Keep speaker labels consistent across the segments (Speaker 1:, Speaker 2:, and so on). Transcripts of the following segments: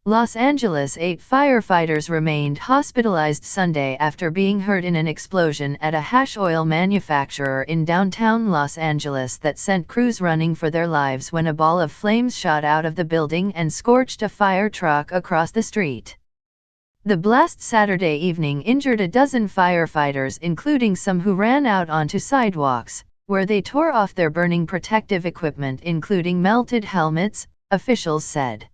Speaker 1: Los Angeles 8 firefighters remained hospitalized Sunday after being hurt in an explosion at a hash oil manufacturer in downtown Los Angeles that sent crews running for their lives when a ball of flames shot out of the building and scorched a fire truck across the street. The blast Saturday evening injured a dozen firefighters, including some who ran out onto sidewalks, where they tore off their burning protective equipment including melted helmets, officials said.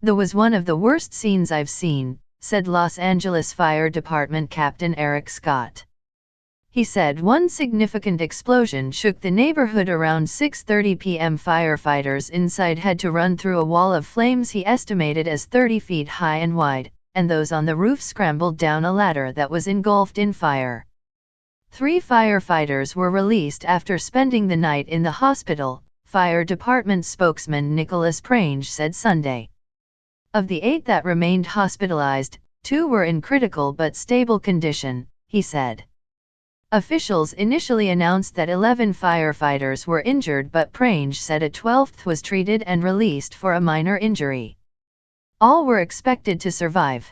Speaker 1: "That was one of the worst scenes I've seen," said Los Angeles Fire Department Captain Erik Scott. He said one significant explosion shook the neighborhood around 6:30 p.m. Firefighters inside had to run through a wall of flames he estimated as 30 feet high and wide, and those on the roof scrambled down a ladder that was engulfed in fire. 3 firefighters were released after spending the night in the hospital, Fire Department spokesman Nicholas Prange said Sunday. Of the 8 that remained hospitalized, 2 were in critical but stable condition, he said. Officials initially announced that 11 firefighters were injured, but Prange said a 12th was treated and released for a minor injury. All were expected to survive.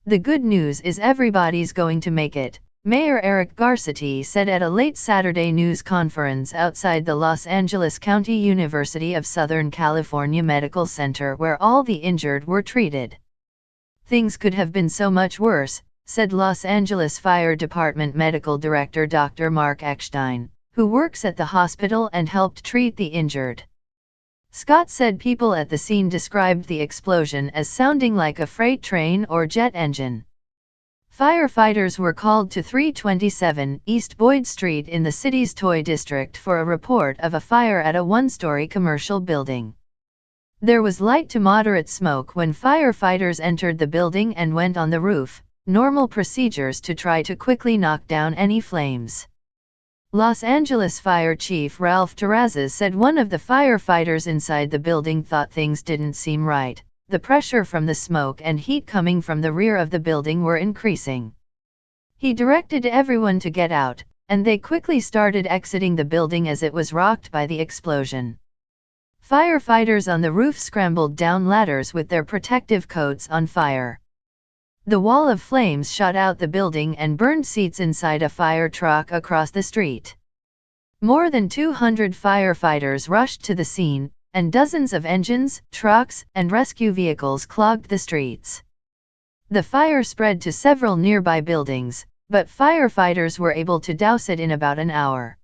Speaker 1: "The good news is everybody's going to make it," Mayor Eric Garcetti said at a late Saturday news conference outside the Los Angeles County University of Southern California Medical Center where all the injured were treated. "Things could have been so much worse," said Los Angeles Fire Department Medical Director Dr. Mark Eckstein, who works at the hospital and helped treat the injured. Scott said people at the scene described the explosion as sounding like a freight train or jet engine. Firefighters were called to 327 East Boyd Street in the city's Toy District for a report of a fire at a one-story commercial building. There was light to moderate smoke when firefighters entered the building and went on the roof, normal procedures to try to quickly knock down any flames. Los Angeles Fire Chief Ralph Terrazas said one of the firefighters inside the building thought things didn't seem right. The pressure from the smoke and heat coming from the rear of the building were increasing. He directed everyone to get out, and they quickly started exiting the building as it was rocked by the explosion. Firefighters on the roof scrambled down ladders with their protective coats on fire. The wall of flames shot out the building and burned seats inside a fire truck across the street. More than 200 firefighters rushed to the scene, and dozens of engines, trucks, and rescue vehicles clogged the streets. The fire spread to several nearby buildings, but firefighters were able to douse it in about an hour.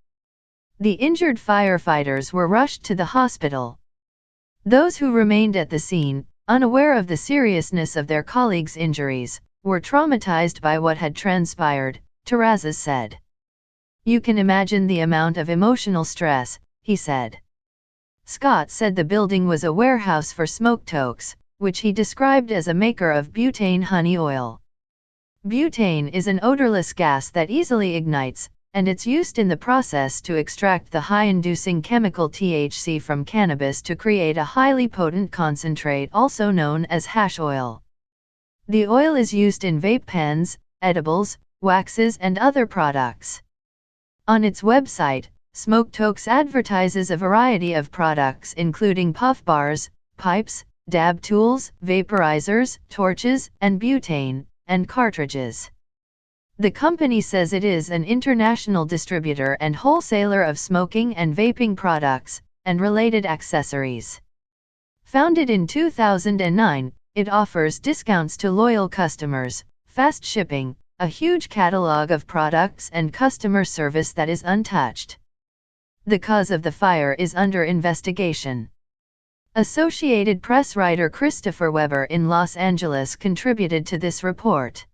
Speaker 1: The injured firefighters were rushed to the hospital. Those who remained at the scene, unaware of the seriousness of their colleagues' injuries, were traumatized by what had transpired, Terrazas said. "You can imagine the amount of emotional stress," he said. Scott said the building was a warehouse for smoke toques, which he described as a maker of butane honey oil. Butane is an odorless gas that easily ignites, and it's used in the process to extract the high-inducing chemical THC from cannabis to create a highly potent concentrate also known as hash oil. The oil is used in vape pens, edibles, waxes and other products. On its website, Smoke Toques advertises a variety of products including puff bars, pipes, dab tools, vaporizers, torches, and butane, and cartridges. The company says it is an international distributor and wholesaler of smoking and vaping products, and related accessories. Founded in 2009, it offers discounts to loyal customers, fast shipping, a huge catalog of products and customer service that is untouched. The cause of the fire is under investigation. Associated Press writer Christopher Weber in Los Angeles contributed to this report.